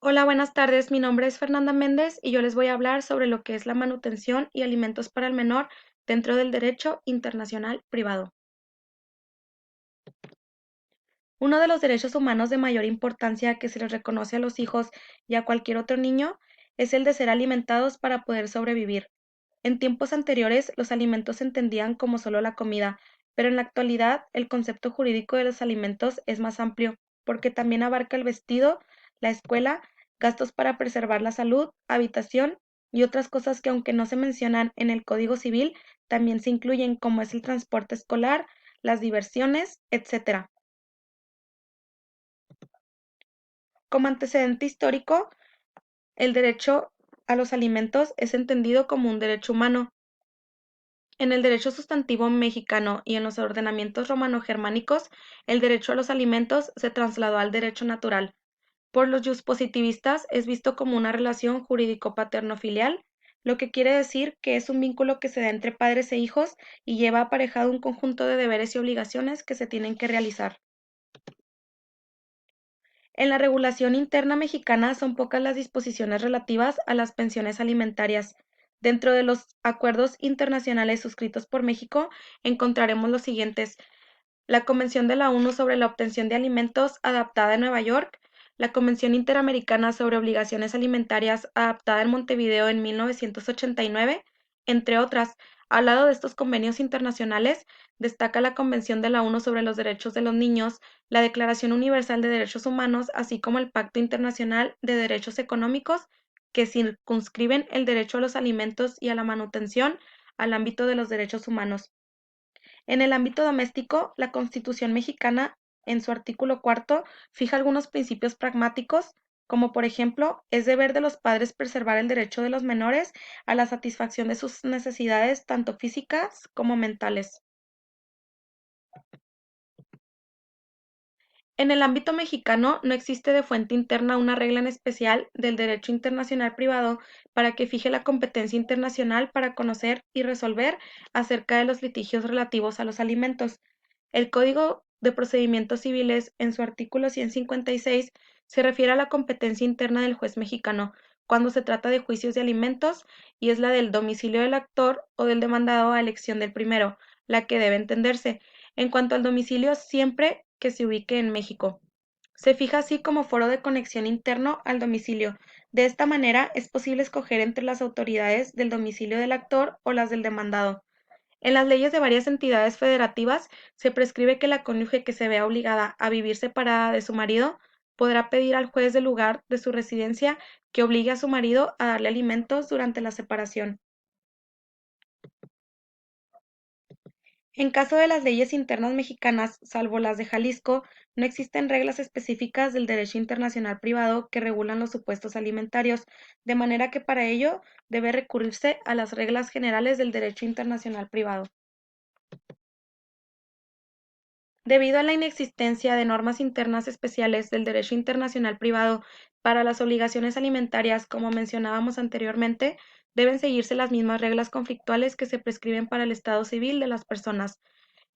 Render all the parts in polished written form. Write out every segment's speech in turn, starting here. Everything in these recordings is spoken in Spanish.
Hola, buenas tardes. Mi nombre es Fernanda Méndez y yo les voy a hablar sobre lo que es la manutención y alimentos para el menor dentro del derecho internacional privado. Uno de los derechos humanos de mayor importancia que se les reconoce a los hijos y a cualquier otro niño es el de ser alimentados para poder sobrevivir. En tiempos anteriores, los alimentos se entendían como solo la comida, pero en la actualidad el concepto jurídico de los alimentos es más amplio, porque también abarca el vestido, la escuela, gastos para preservar la salud, habitación y otras cosas que aunque no se mencionan en el Código Civil, también se incluyen como es el transporte escolar, las diversiones, etc. Como antecedente histórico, el derecho a los alimentos es entendido como un derecho humano. En el derecho sustantivo mexicano y en los ordenamientos romano-germánicos, el derecho a los alimentos se trasladó al derecho natural. Por los positivistas es visto como una relación jurídico-paterno-filial, lo que quiere decir que es un vínculo que se da entre padres e hijos y lleva aparejado un conjunto de deberes y obligaciones que se tienen que realizar. En la regulación interna mexicana son pocas las disposiciones relativas a las pensiones alimentarias. Dentro de los acuerdos internacionales suscritos por México encontraremos los siguientes: la Convención de la ONU sobre la obtención de alimentos adaptada en Nueva York, la Convención Interamericana sobre Obligaciones Alimentarias adaptada en Montevideo en 1989, entre otras. Al lado de estos convenios internacionales, destaca la Convención de la ONU sobre los Derechos de los Niños, la Declaración Universal de Derechos Humanos, así como el Pacto Internacional de Derechos Económicos, que circunscriben el derecho a los alimentos y a la manutención al ámbito de los derechos humanos. En el ámbito doméstico, la Constitución mexicana, en su artículo cuarto, fija algunos principios pragmáticos, como por ejemplo, es deber de los padres preservar el derecho de los menores a la satisfacción de sus necesidades tanto físicas como mentales. En el ámbito mexicano no existe de fuente interna una regla en especial del derecho internacional privado para que fije la competencia internacional para conocer y resolver acerca de los litigios relativos a los alimentos. El Código de Procedimientos Civiles, en su artículo 156, se refiere a la competencia interna del juez mexicano cuando se trata de juicios de alimentos y es la del domicilio del actor o del demandado a elección del primero, la que debe entenderse. En cuanto al domicilio, siempre que se ubique en México. Se fija así como foro de conexión interno al domicilio. De esta manera es posible escoger entre las autoridades del domicilio del actor o las del demandado. En las leyes de varias entidades federativas se prescribe que la cónyuge que se vea obligada a vivir separada de su marido podrá pedir al juez del lugar de su residencia que obligue a su marido a darle alimentos durante la separación. En caso de las leyes internas mexicanas, salvo las de Jalisco, no existen reglas específicas del derecho internacional privado que regulan los supuestos alimentarios, de manera que para ello debe recurrirse a las reglas generales del derecho internacional privado. Debido a la inexistencia de normas internas especiales del derecho internacional privado para las obligaciones alimentarias, como mencionábamos anteriormente, deben seguirse las mismas reglas conflictuales que se prescriben para el estado civil de las personas.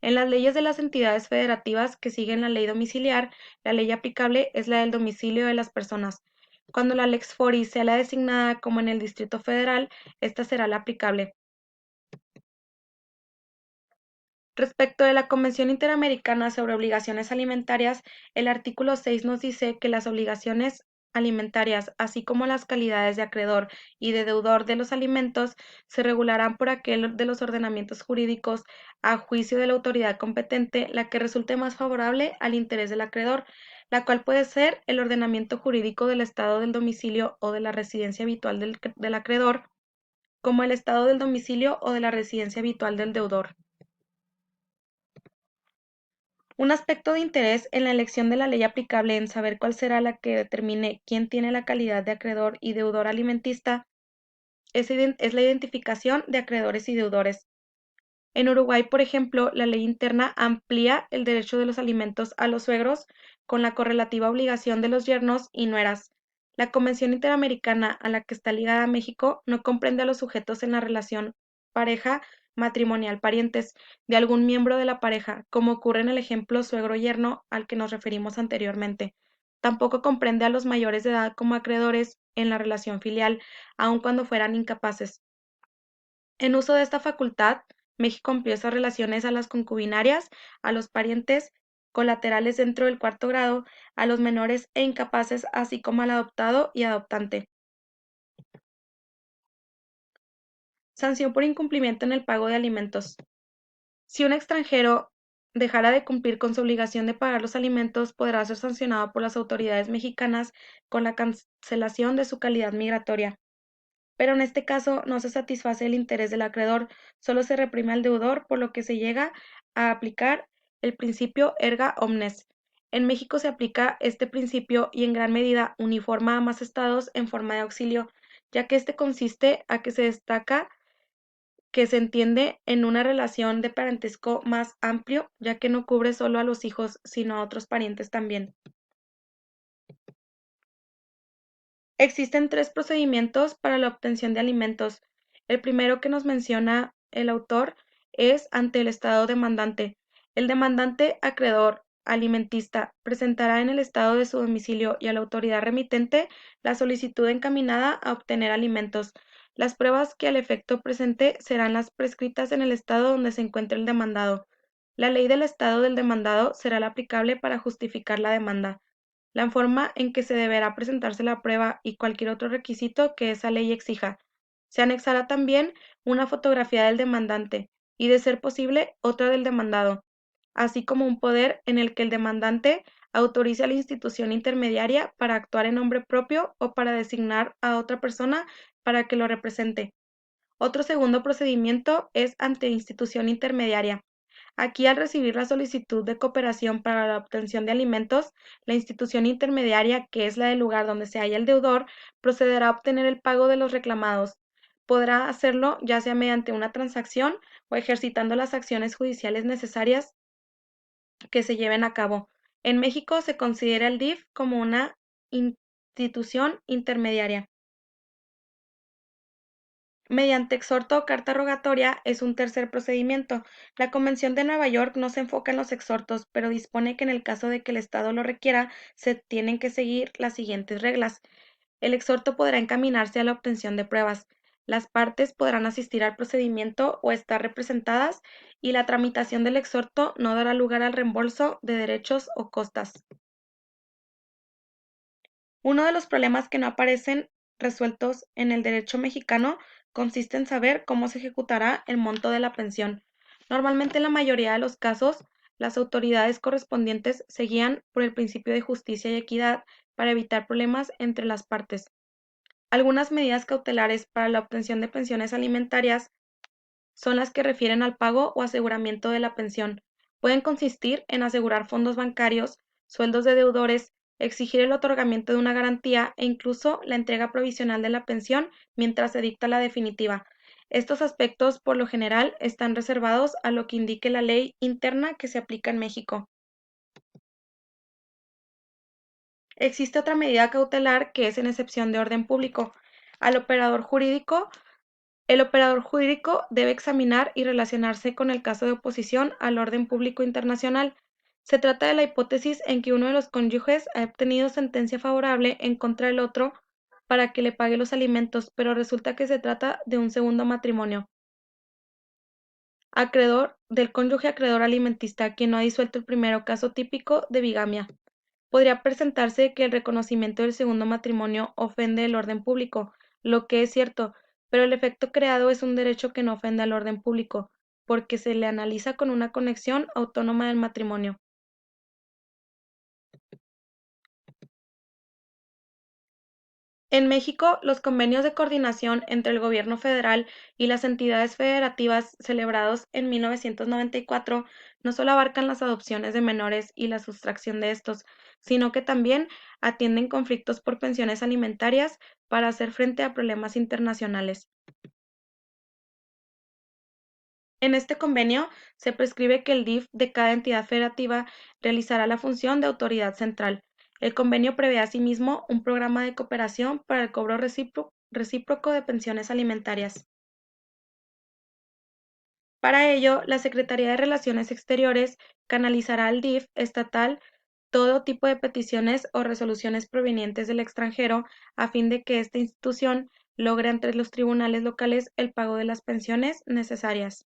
En las leyes de las entidades federativas que siguen la ley domiciliar, la ley aplicable es la del domicilio de las personas. Cuando la Lex Fori sea la designada como en el Distrito Federal, esta será la aplicable. Respecto de la Convención Interamericana sobre Obligaciones Alimentarias, el artículo 6 nos dice que las obligaciones alimentarias, así como las calidades de acreedor y de deudor de los alimentos, se regularán por aquel de los ordenamientos jurídicos a juicio de la autoridad competente, la que resulte más favorable al interés del acreedor, la cual puede ser el ordenamiento jurídico del estado del domicilio o de la residencia habitual del acreedor, como el estado del domicilio o de la residencia habitual del deudor. Un aspecto de interés en la elección de la ley aplicable en saber cuál será la que determine quién tiene la calidad de acreedor y deudor alimentista es la identificación de acreedores y deudores. En Uruguay, por ejemplo, la ley interna amplía el derecho de los alimentos a los suegros con la correlativa obligación de los yernos y nueras. La Convención Interamericana a la que está ligada México no comprende a los sujetos en la relación pareja matrimonial parientes de algún miembro de la pareja, como ocurre en el ejemplo suegro-yerno al que nos referimos anteriormente. Tampoco comprende a los mayores de edad como acreedores en la relación filial, aun cuando fueran incapaces. En uso de esta facultad, México amplió esas relaciones a las concubinarias, a los parientes colaterales dentro del cuarto grado, a los menores e incapaces, así como al adoptado y adoptante. Sanción por incumplimiento en el pago de alimentos. Si un extranjero dejara de cumplir con su obligación de pagar los alimentos, podrá ser sancionado por las autoridades mexicanas con la cancelación de su calidad migratoria. Pero en este caso no se satisface el interés del acreedor, solo se reprime al deudor, por lo que se llega a aplicar el principio erga omnes. En México se aplica este principio y en gran medida uniforma a más estados en forma de auxilio, ya que este consiste a que se destaca que se entiende en una relación de parentesco más amplio, ya que no cubre solo a los hijos, sino a otros parientes también. Existen tres procedimientos para la obtención de alimentos. El primero que nos menciona el autor es ante el estado demandante. El demandante acreedor alimentista presentará en el estado de su domicilio y a la autoridad remitente la solicitud encaminada a obtener alimentos. Las pruebas que al efecto presente serán las prescritas en el estado donde se encuentre el demandado. La ley del estado del demandado será la aplicable para justificar la demanda, la forma en que se deberá presentarse la prueba y cualquier otro requisito que esa ley exija. Se anexará también una fotografía del demandante y, de ser posible, otra del demandado, así como un poder en el que el demandante autorice a la institución intermediaria para actuar en nombre propio o para designar a otra persona para que lo represente. Otro segundo procedimiento es ante institución intermediaria. Aquí, al recibir la solicitud de cooperación para la obtención de alimentos, la institución intermediaria, que es la del lugar donde se halla el deudor, procederá a obtener el pago de los reclamados. Podrá hacerlo ya sea mediante una transacción o ejercitando las acciones judiciales necesarias que se lleven a cabo. En México se considera el DIF como una institución intermediaria. Mediante exhorto o carta rogatoria es un tercer procedimiento. La Convención de Nueva York no se enfoca en los exhortos, pero dispone que en el caso de que el Estado lo requiera, se tienen que seguir las siguientes reglas. El exhorto podrá encaminarse a la obtención de pruebas. Las partes podrán asistir al procedimiento o estar representadas, y la tramitación del exhorto no dará lugar al reembolso de derechos o costas. Uno de los problemas que no aparecen resueltos en el derecho mexicano consiste en saber cómo se ejecutará el monto de la pensión. Normalmente, en la mayoría de los casos, las autoridades correspondientes se guían por el principio de justicia y equidad para evitar problemas entre las partes. Algunas medidas cautelares para la obtención de pensiones alimentarias son las que refieren al pago o aseguramiento de la pensión. Pueden consistir en asegurar fondos bancarios, sueldos de deudores, exigir el otorgamiento de una garantía e incluso la entrega provisional de la pensión mientras se dicta la definitiva. Estos aspectos, por lo general, están reservados a lo que indique la ley interna que se aplica en México. Existe otra medida cautelar que es en excepción de orden público. Al operador jurídico El operador jurídico debe examinar y relacionarse con el caso de oposición al orden público internacional. Se trata de la hipótesis en que uno de los cónyuges ha obtenido sentencia favorable en contra del otro para que le pague los alimentos, pero resulta que se trata de un segundo matrimonio. Acreedor del cónyuge acreedor alimentista, quien no ha disuelto el primero, caso típico de bigamia. Podría presentarse que el reconocimiento del segundo matrimonio ofende el orden público, lo que es cierto, pero el efecto creado es un derecho que no ofende al orden público, porque se le analiza con una conexión autónoma del matrimonio. En México, los convenios de coordinación entre el gobierno federal y las entidades federativas celebrados en 1994 no solo abarcan las adopciones de menores y la sustracción de estos, sino que también atienden conflictos por pensiones alimentarias para hacer frente a problemas internacionales. En este convenio se prescribe que el DIF de cada entidad federativa realizará la función de autoridad central. El convenio prevé asimismo un programa de cooperación para el cobro recíproco de pensiones alimentarias. Para ello, la Secretaría de Relaciones Exteriores canalizará al DIF estatal todo tipo de peticiones o resoluciones provenientes del extranjero a fin de que esta institución logre ante los tribunales locales el pago de las pensiones necesarias.